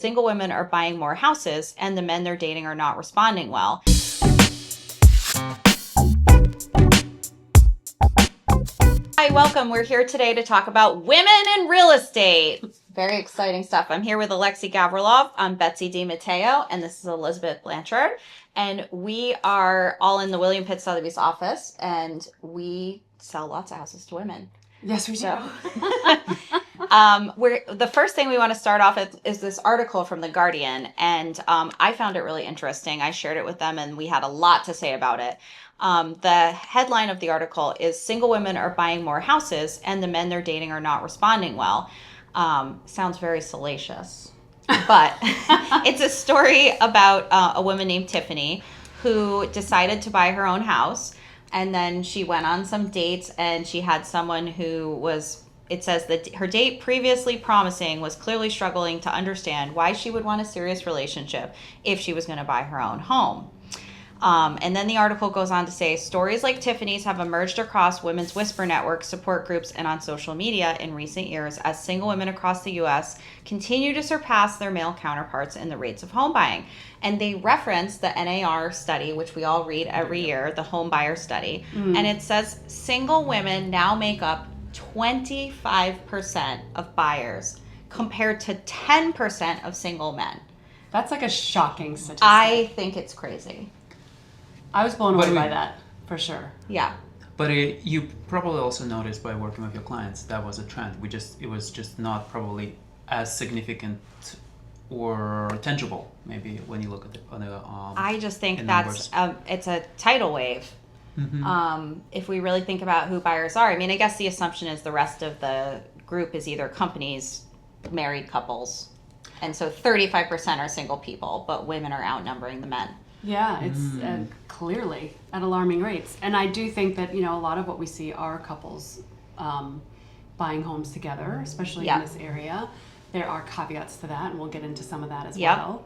single women are buying more houses and the men they're dating are not responding well. Hi, welcome. We're here today to talk about women in real estate. Very exciting stuff. I'm here with Alexey Gavrilov. I'm Betsy DiMatteo, and this is Elizabeth Blanchard. And we are all in the William Pitt Sotheby's office, and we sell lots of houses to women. Yes, we do. The first thing we want to start off with is this article from The Guardian, and I found it really interesting. I shared it with them, and we had a lot to say about it. The headline of the article is "Single Women Are Buying More Houses, and the Men They're Dating Are Not Responding Well." Sounds very salacious, but it's a story about a woman named Tiffany who decided to buy her own house. And then she went on some dates, and she had someone who was, it says that her date previously promising was clearly struggling to understand why she would want a serious relationship if she was going to buy her own home. And then the article goes on to say, stories like Tiffany's have emerged across women's whisper networks, support groups, and on social media in recent years as single women across the U.S. continue to surpass their male counterparts in the rates of home buying. And they reference the NAR study, which we all read every year, the home buyer study. And it says single women now make up 25% of buyers compared to 10% of single men. That's like a shocking statistic. I think it's crazy. I was blown away by that, for sure. Yeah. But you probably also noticed by working with your clients that was a trend. It was just not probably as significant or tangible, maybe when you look at I just think that's it's a tidal wave. Mm-hmm. If we really think about who buyers are, I mean, I guess the assumption is the rest of the group is either companies, married couples, and so 35% are single people, but women are outnumbering the men. Yeah, it's clearly at alarming rates. And I do think that, a lot of what we see are couples buying homes together, especially in this area. There are caveats to that, and we'll get into some of that as well.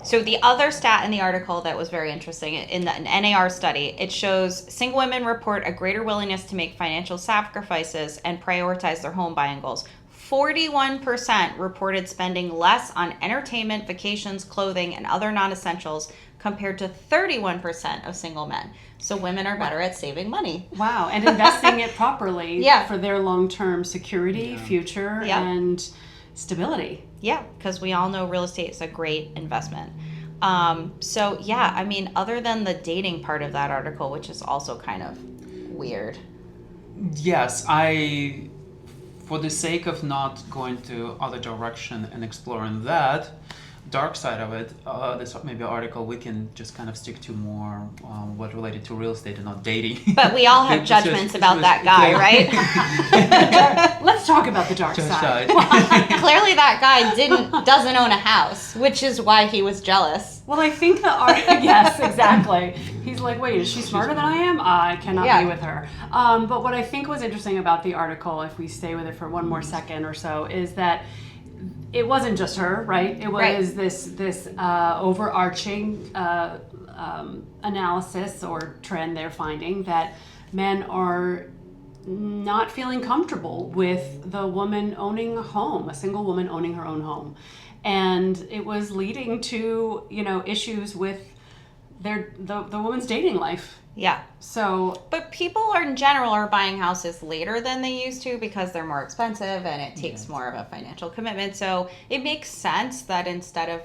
So the other stat in the article that was very interesting, in the NAR study, it shows single women report a greater willingness to make financial sacrifices and prioritize their home buying goals. 41% reported spending less on entertainment, vacations, clothing, and other non-essentials compared to 31% of single men. So women are better at saving money. Wow, and investing it properly for their long-term security, future, and stability. Yeah, because we all know real estate is a great investment. Other than the dating part of that article, which is also kind of weird. Yes, for the sake of not going to other direction and exploring that dark side of it, this maybe article, we can just kind of stick to more what related to real estate and not dating. But we all have judgments about that guy, right? Let's talk about the dark side. Clearly that guy doesn't own a house, which is why he was jealous. Well, I think yes, exactly. He's like, wait, is she smarter than I am? I cannot be with her. But what I think was interesting about the article, if we stay with it for one more second or so, is that it wasn't just her, right? It was this overarching analysis or trend they're finding that men are not feeling comfortable with the woman owning a home, a single woman owning her own home. And it was leading to, issues with the woman's dating life. Yeah. So, but people in general are buying houses later than they used to because they're more expensive and it takes more of a financial commitment. So it makes sense that instead of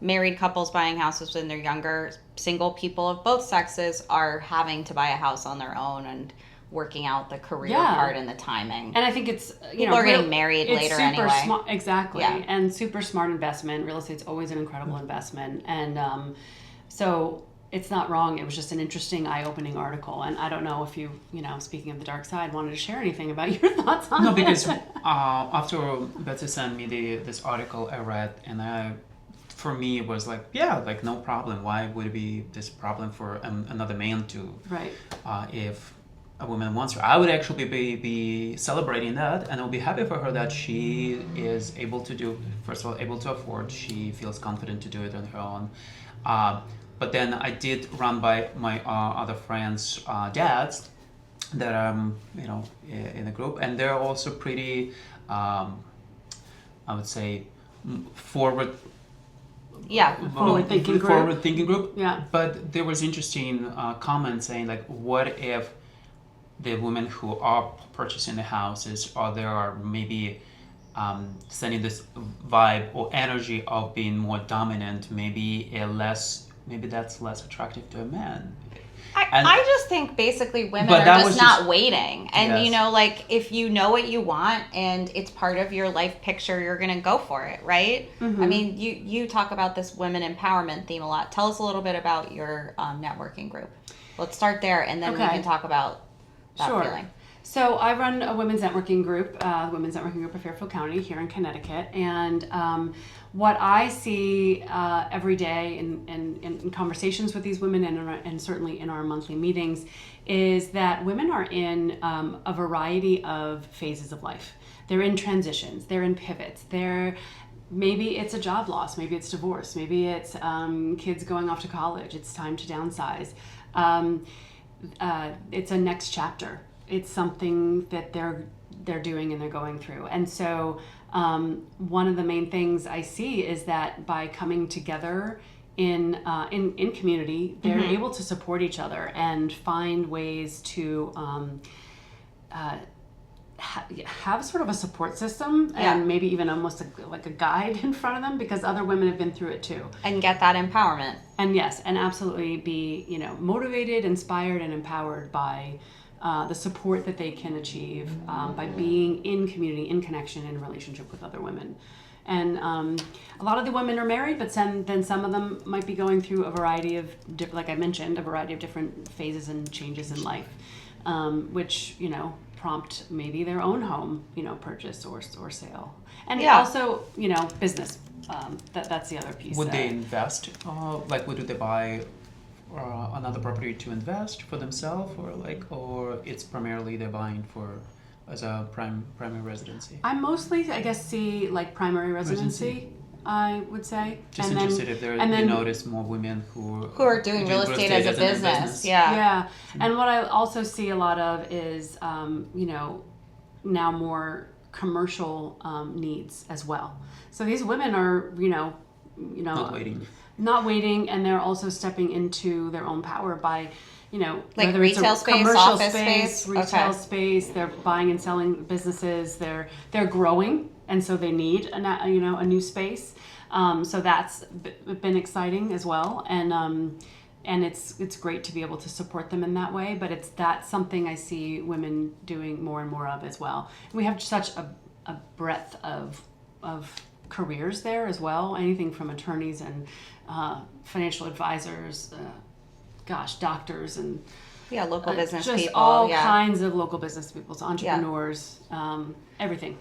married couples buying houses when they're younger, single people of both sexes are having to buy a house on their own and working out the career part and the timing. And I think it's, people are getting married later anyway. Exactly. Yeah. And super smart investment. Real estate's always an incredible investment. And so it's not wrong. It was just an interesting, eye-opening article. And I don't know if you, speaking of the dark side, wanted to share anything about your thoughts on it. No, because after Betsy sent me this article I read, and for me it was like, no problem. Why would it be this problem for another man to, if a woman wants her? I would actually be celebrating that, and I'll be happy for her that she is able to do, first of all, able to afford. She feels confident to do it on her own. But then I did run by my other friends' dads that I'm, in the group, and they're also pretty, I would say, forward-thinking group. Yeah. But there was interesting comment saying like, what if the women who are purchasing the houses, or they are maybe sending this vibe or energy of being more dominant, maybe that's less attractive to a man. I just think basically women are just not waiting. And, you know, like if you know what you want and it's part of your life picture, you're going to go for it, right? Mm-hmm. I mean, you talk about this women empowerment theme a lot. Tell us a little bit about your networking group. Let's start there and then we can talk about that feeling. So I run a women's networking group, the Women's Networking Group of Fairfield County here in Connecticut. And what I see every day in conversations with these women and certainly in our monthly meetings is that women are in a variety of phases of life. They're in transitions, they're in pivots, maybe it's a job loss, maybe it's divorce, maybe it's kids going off to college, it's time to downsize. It's a next chapter. It's something that they're doing and they're going through. And so one of the main things I see is that by coming together in community, they're able to support each other and find ways to have sort of a support system and maybe even almost like a guide in front of them, because other women have been through it too. And get that empowerment. And yes, and absolutely be, you know, motivated, inspired, and empowered by the support that they can achieve by being in community, in connection, in relationship with other women. And a lot of the women are married, but then some of them might be going through a variety of, like I mentioned, a variety of different phases and changes in life, which, you know, prompt maybe their own home, you know, purchase or sale. And also, you know, business. That's the other piece. Would they invest? Would they buy another property to invest for themselves, or it's primarily they're buying as a primary residency? I mostly, I guess, see like primary residency. I would say. Just interested if you notice more women who are doing real estate as a business. Yeah. And what I also see a lot of is, you know, now more commercial needs as well. So these women are, you know, not waiting, and they're also stepping into their own power by, you know, like retail space, office space, retail space. They're buying and selling businesses. They're growing, and so they need a new space. So that's been exciting as well, and it's great to be able to support them in that way. But that's something I see women doing more and more of as well. We have such a breadth of careers there as well. Anything from attorneys and financial advisors, doctors and local business just people, all kinds of local business people, so entrepreneurs, everything.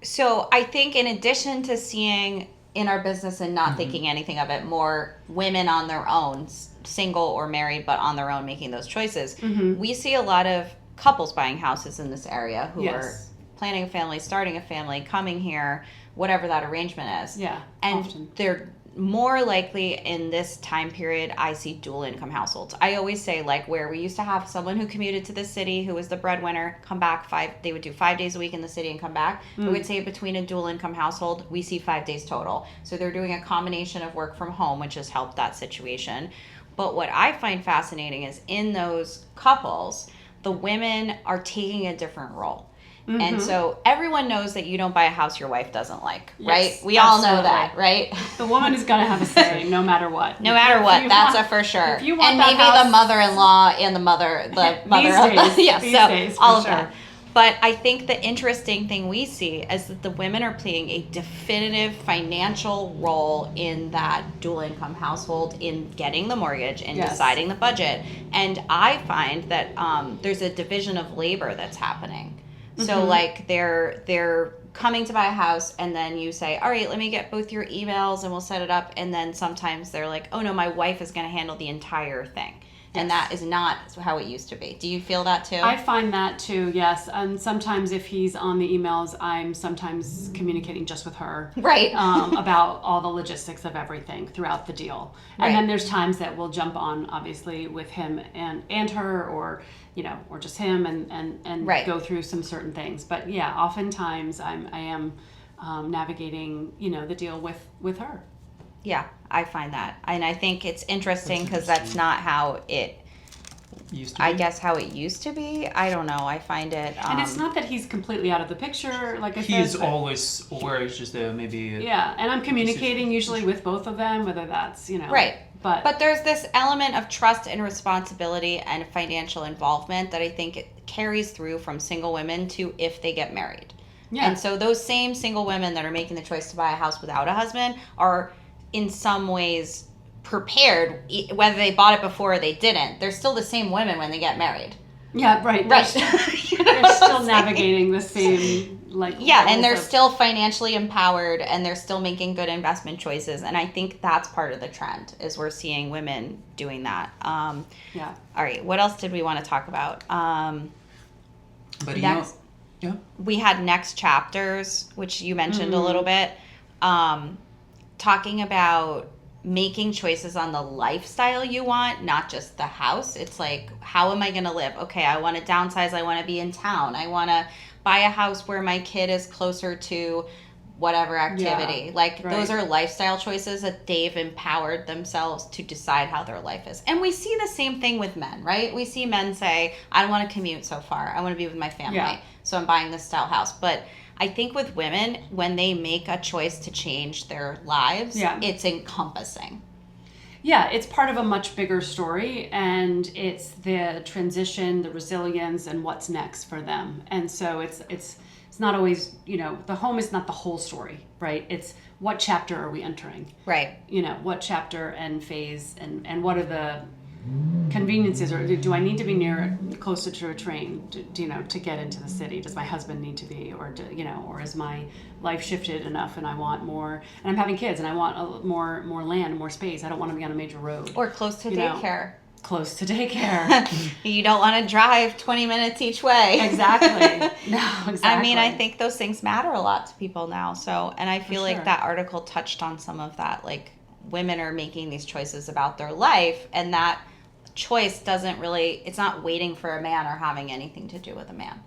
So I think in addition to seeing in our business and not thinking anything of it, more women on their own, single or married, but on their own making those choices, we see a lot of couples buying houses in this area who are planning a family, starting a family, coming here, whatever that arrangement is. Yeah, and often. They're more likely in this time period, I see dual income households. I always say, like, where we used to have someone who commuted to the city who was the breadwinner, come back they would do 5 days a week in the city and come back. I would say between a dual income household, we see 5 days total. So they're doing a combination of work from home, which has helped that situation. But what I find fascinating is in those couples, the women are taking a different role. And so everyone knows that you don't buy a house your wife doesn't like, right? We all know that, right? The woman is going to have a say no matter what. No matter what, that's a for sure. If you want and that maybe house, the mother-in-law and the mother these days, all of that. But I think the interesting thing we see is that the women are playing a definitive financial role in that dual income household, in getting the mortgage and deciding the budget. And I find that there's a division of labor that's happening. So like they're coming to buy a house, and then you say, all right, let me get both your emails and we'll set it up. And then sometimes they're like, oh no, my wife is going to handle the entire thing. And that is not how it used to be. Do you feel that too? I find that too, yes. And sometimes if he's on the emails, I'm sometimes communicating just with her. Right. About all the logistics of everything throughout the deal. And then there's times that we'll jump on, obviously, with him and her, or just him and go through some certain things. But yeah, oftentimes I am navigating, the deal with her. Yeah, I find that. And I think it's interesting because that's not how it used to be. I guess how it used to be. I don't know. I find it... and it's not that he's completely out of the picture, like I said. He's always aware. It's just maybe... Yeah, and I'm communicating usually with both of them, whether that's, Right. But there's this element of trust and responsibility and financial involvement that I think it carries through from single women to if they get married. Yeah. And so those same single women that are making the choice to buy a house without a husband are in some ways prepared, whether they bought it before or they didn't. They're still the same women when they get married. Yeah, right. They're still navigating the same, and they're still financially empowered, and they're still making good investment choices. And I think that's part of the trend, is we're seeing women doing that. Yeah. All right. What else did we want to talk about? But next, we had next chapters, which you mentioned a little bit, talking about making choices on the lifestyle you want, not just the house. It's like, how am I going to live? Okay, I want to downsize. I want to be in town. I want to buy a house where my kid is closer to whatever activity. Those are lifestyle choices that they've empowered themselves to decide how their life is. And we see the same thing with men, right? We see men say, I don't want to commute so far. I want to be with my family. So I'm buying this style house. But I think with women, when they make a choice to change their lives, it's encompassing. Yeah, it's part of a much bigger story, and it's the transition, the resilience, and what's next for them. And so it's not always, the home is not the whole story, right? It's what chapter are we entering? Right. What chapter and phase, and what are the conveniences, or do I need to be closer to a train, to get into the city? Does my husband need to be, or or is my life shifted enough and I want more, and I'm having kids and I want more land, more space. I don't want to be on a major road. Or close to daycare. Close to daycare. You don't want to drive 20 minutes each way. Exactly. No, exactly. I mean, I think those things matter a lot to people now. So, and I feel like that article touched on some of that. Like, women are making these choices about their life, and that choice doesn't really, it's not waiting for a man or having anything to do with a man.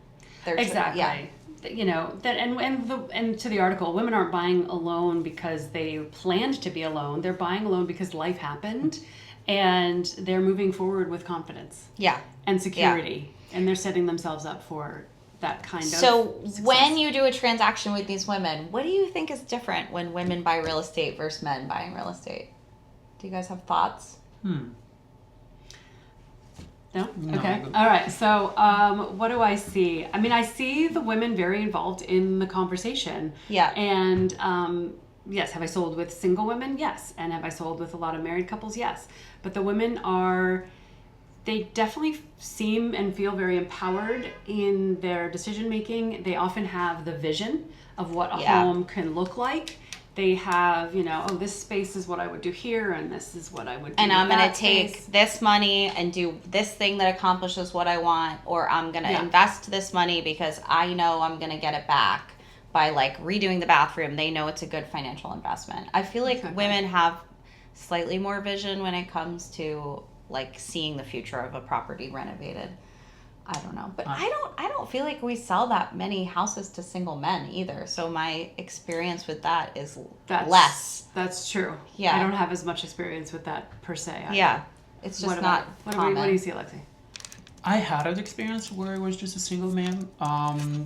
Exactly. And to the article, women aren't buying alone because they planned to be alone. They're buying alone because life happened, and they're moving forward with confidence. Yeah. And security. Yeah. And they're setting themselves up for that kind of success. When you do a transaction with these women, what do you think is different when women buy real estate versus men buying real estate? Do you guys have thoughts? No? Okay. All right. So what do I see? I mean, I see the women very involved in the conversation. Yeah. And yes, have I sold with single women? Yes. And have I sold with a lot of married couples? Yes. But the women they definitely seem and feel very empowered in their decision making. They often have the vision of what a home can look like. They have, this space is what I would do here, and this is what I would do. And I'm going to take this money and do this thing that accomplishes what I want, or I'm going to invest this money because I know I'm going to get it back by redoing the bathroom. They know it's a good financial investment. I feel like women have slightly more vision when it comes to seeing the future of a property renovated. I don't know, but I don't feel like we sell that many houses to single men either. So my experience with that is less. That's true. Yeah, I don't have as much experience with that per se. Yeah, it's just not common. What do you see, Alexey? I had an experience where it was just a single man,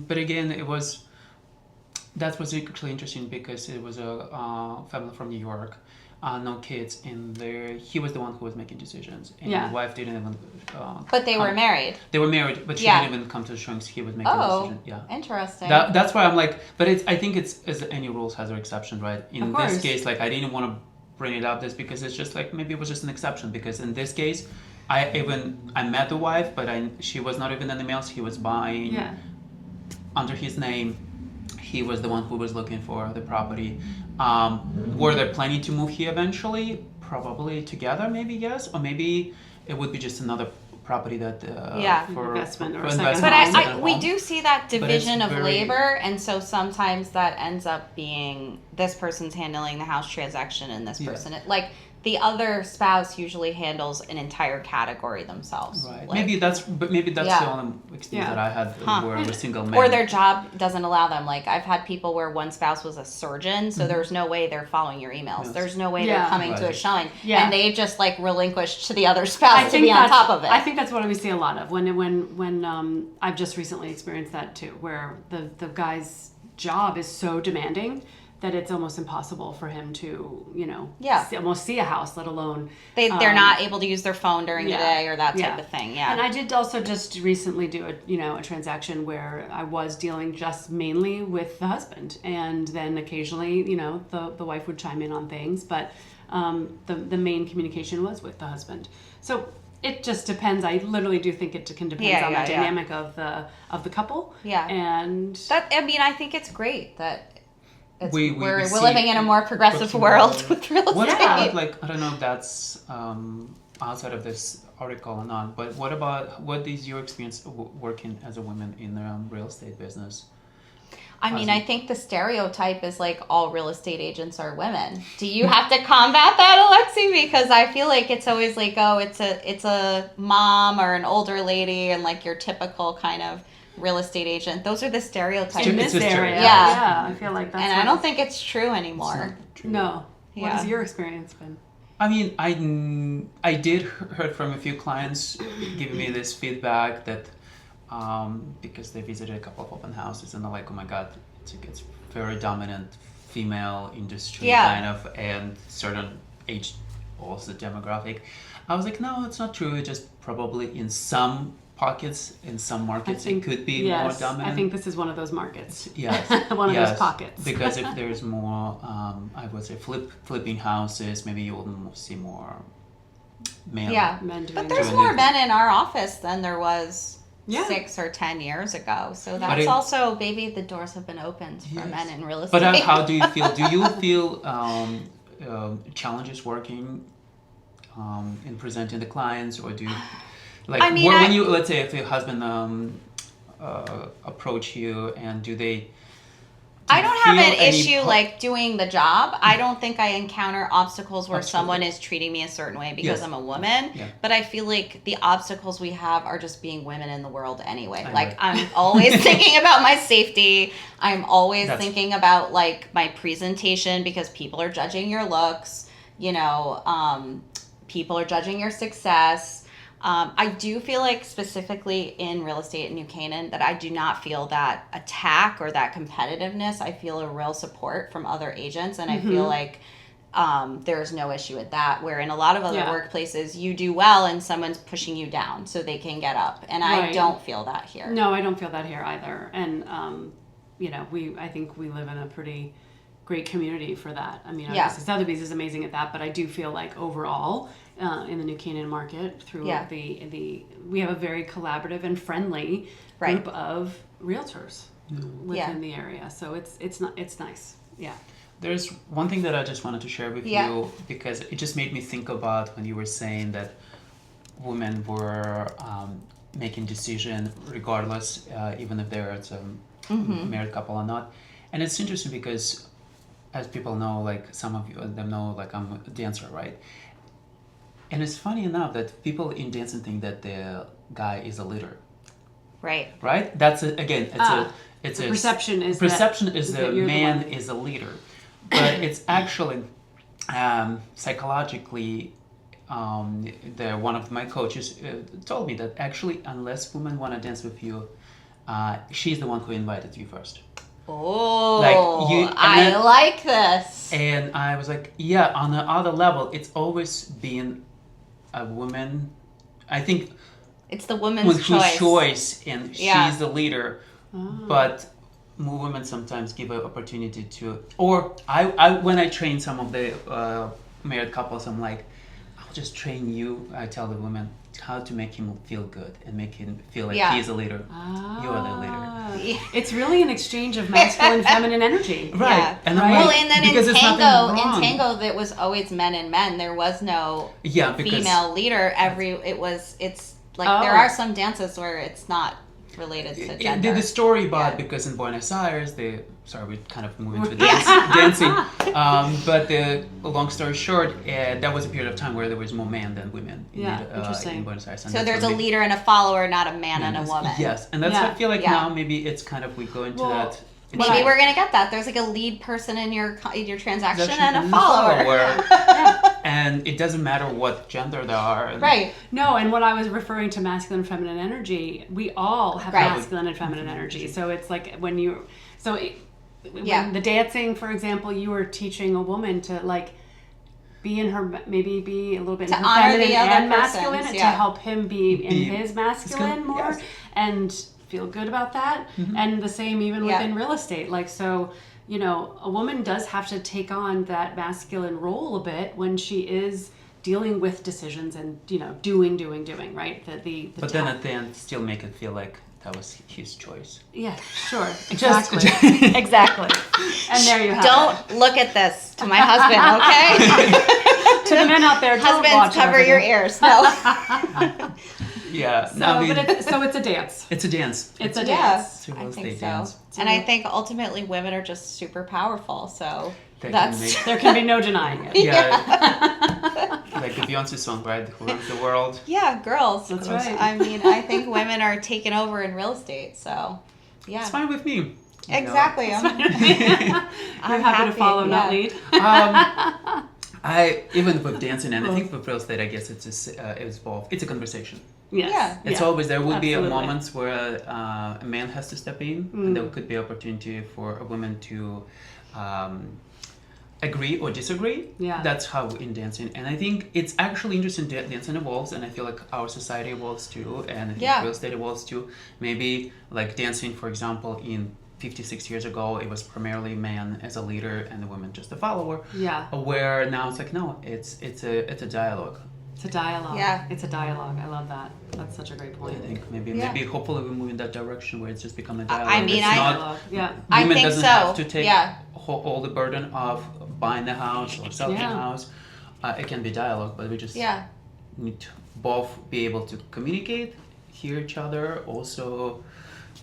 but again, that was actually interesting because it was a family from New York. No kids in there. He was the one who was making decisions, and his wife didn't even. But they were married. They were married, but she didn't even come to the showings. He was making the decision. Yeah, interesting. That's why I'm but I think it's as any rules has their exceptions, right? In this case, I didn't want to bring it up this because it's just maybe it was just an exception because in this case, I met the wife, but she was not even in the mails. He was buying under his name. He was the one who was looking for the property. Were they planning to move here eventually? Probably together, maybe yes, or maybe it would be just another property that for investment or investment. But we do see that division of labor, and so sometimes that ends up being this person's handling the house transaction and this person. the other spouse usually handles an entire category themselves. Right. Like, maybe that's the only experience that I had where a single man. Or their job doesn't allow them. Like I've had people where one spouse was a surgeon, so there's no way they're following your emails. Yes. There's no way they're coming to a showing. Yeah. And they just like relinquished to the other spouse to be on top of it. I think that's what we see a lot of when I've just recently experienced that too, where the guy's job is so demanding that it's almost impossible for him to, almost see a house, let alone... They're not able to use their phone during the day or that type of thing, And I did also just recently do a transaction where I was dealing just mainly with the husband. And then occasionally, the wife would chime in on things, but the main communication was with the husband. So it just depends. I literally do think it can depend on the dynamic of the couple. Yeah. And... I think it's great that... We're living in a more progressive world with real estate. What about, I don't know if that's outside of this article or not, but what is your experience working as a woman in the real estate business? I think the stereotype is like all real estate agents are women. Do you have to combat that, Alexey? Because I feel like it's always like, oh, it's a mom or an older lady and like your typical kind of real estate agent. Those are the stereotypes in this area. Yeah, I feel like that's. And I don't think it's true anymore. True. No. Yeah. What has your experience been? I did heard from a few clients giving me this feedback that because they visited a couple of open houses and they're like, oh my god, it's very dominant female industry kind of, and certain age also demographic. I was like, no, it's not true. It's just probably in some pockets, in some markets, it could be more dominant. I think this is one of those markets. Yes. One of those pockets. Because if there's more, I would say flipping houses, maybe you will see more male. Yeah, men doing but there's more men in our office than there was 6 or 10 years ago. So that's also, baby, the doors have been opened for men in real estate. But how do you feel? Do you feel challenges working in presenting the clients, or do you... when you, let's say, if your husband approach you, and do I don't have an issue doing the job. I don't think I encounter obstacles where someone is treating me a certain way because I'm a woman. Yeah. But I feel like the obstacles we have are just being women in the world anyway. I'm always thinking about my safety. I'm always thinking about my presentation because people are judging your looks. People are judging your success. I do feel like specifically in real estate in New Canaan that I do not feel that attack or that competitiveness. I feel a real support from other agents, and I feel like there's no issue with that, where in a lot of other workplaces you do well and someone's pushing you down so they can get up, and I don't feel that here. No, I don't feel that here either. And I think we live in a pretty great community for that. Obviously Sotheby's is amazing at that, but I do feel like overall in the New Canaan market we have a very collaborative and friendly group of realtors within the area. So it's nice. Yeah. There's one thing that I just wanted to share with you, because it just made me think about when you were saying that women were making decision regardless, even if they're a married couple or not. And it's interesting because, as people know, some of them know, I'm a dancer, right? And it's funny enough that people in dancing think that the guy is a leader. Right. Right? That's the perception is the man is a leader, but it's actually psychologically. One of my coaches told me that actually, unless women want to dance with you, she's the one who invited you first. Oh, I like this. And I was like, yeah, on the other level, it's always been a woman. I think it's the woman's choice, and she's the leader. Oh. But more women sometimes give an opportunity to, or I when I train some of the married couples, I'm like, I'll just train you. I tell the women how to make him feel good and make him feel like he is a leader. You are the leader. It's really an exchange of masculine and feminine energy. Right. Yeah. And and then in tango, that was always men and men. There was no female leader. There are some dances where it's not related to gender. The story about because in Buenos Aires we're kind of moving to dancing. But long story short, that was a period of time where there was more men than women in Buenos Aires. And so there's a leader and a follower, not a man and a woman. Yes, and that's I feel like now maybe it's kind of we go into that. Maybe we're gonna get that. There's like a lead person in your transaction and a follower. And it doesn't matter what gender they are. Right. No, and what I was referring to masculine and feminine energy, we all have masculine and feminine energy. So it's like when the dancing, for example, you were teaching a woman to like be in her, maybe be a little bit in her feminine and masculine to help him be in his masculine more and feel good about that. And the same even within real estate. Like, so, you know, a woman does have to take on that masculine role a bit when she is dealing with decisions and, you know, doing, right? But then at the end, still make it feel like that was his choice. Yeah, sure. Exactly. Exactly. And there you have Don't look at this to my husband, okay? To the men out there, don't husbands, cover your ears. No. Yeah. So it's a dance. It's a dance. It's a dance. I think so. Dance. And I think ultimately women are just super powerful. So there can be no denying it. Yeah. Like the Beyonce song, right? Who runs the world? Yeah, girls. That's right. I mean, I think women are taking over in real estate. So, yeah. It's fine with me. Exactly. I'm happy to follow, not lead. Even with dancing, and I think with real estate, I guess it's both. It's a conversation. Yes. Yeah. It's always, there will be moments where a man has to step in, and there could be opportunity for a woman to agree or disagree. Yeah. That's how in dancing. And I think it's actually interesting that dancing evolves, and I feel like our society evolves too, and I think real estate evolves too. Maybe like dancing, for example, in 56 years ago, it was primarily man as a leader and the woman just a follower. Yeah. Where now it's like, no, it's a dialogue. It's a dialogue. Yeah. It's a dialogue. I love that. That's such a great point. I think maybe hopefully we move in that direction where it's just become a dialogue. I mean, women doesn't have to take all the burden of buying the house or selling the house. It can be dialogue, but we just need to both be able to communicate, hear each other, also,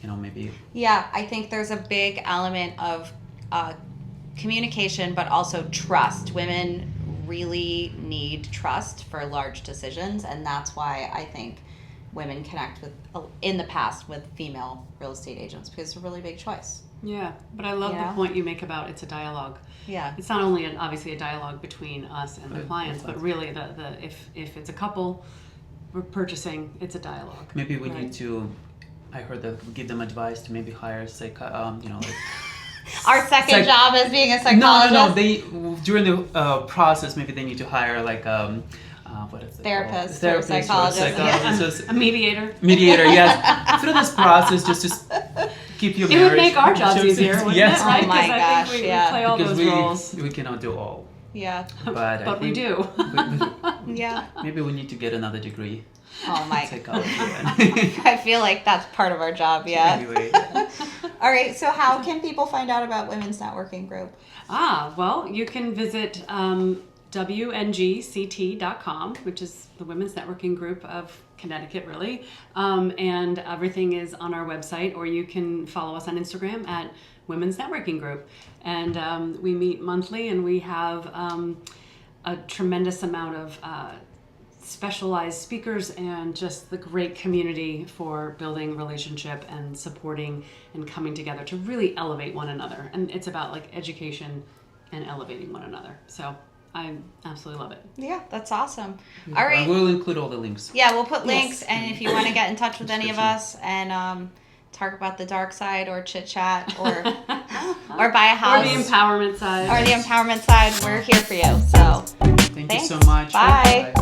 you know, maybe. Yeah, I think there's a big element of communication, but also trust. Women really need trust for large decisions, and that's why I think women connect in the past with female real estate agents, because it's a really big choice. Yeah, but I love the point you make about it's a dialogue. Yeah, it's not only obviously a dialogue between us and the clients, but really if it's a couple we're purchasing, it's a dialogue. Maybe we need to. I heard that we give them advice to maybe hire, our second job as being a psychologist. No. They during the process, maybe they need to hire like what is it? Therapist, psychologist, a mediator. Mediator, yes. Through this process, just to keep your marriage. It would make our jobs easier, wouldn't it? Right? Oh my gosh, I think we play all those roles. We cannot do all. Yeah. But we do. Yeah. Maybe we need to get another degree. Oh my. Psychology. I feel like that's part of our job, Anyway. All right, so how can people find out about Women's Networking Group? Well, you can visit WNGCT.com, which is the Women's Networking Group of Connecticut, really. And everything is on our website, or you can follow us on Instagram at Women's Networking Group. And we meet monthly, and we have a tremendous amount of specialized speakers and just the great community for building relationship and supporting and coming together to really elevate one another. And it's about like education and elevating one another. So I absolutely love it. Yeah, that's awesome. All right. We'll include all the links. Yeah, we'll put links. And if you want to get in touch with any of us and talk about the dark side or chit chat or buy a house. Or the empowerment side. We're here for you. So thank you so much. Bye.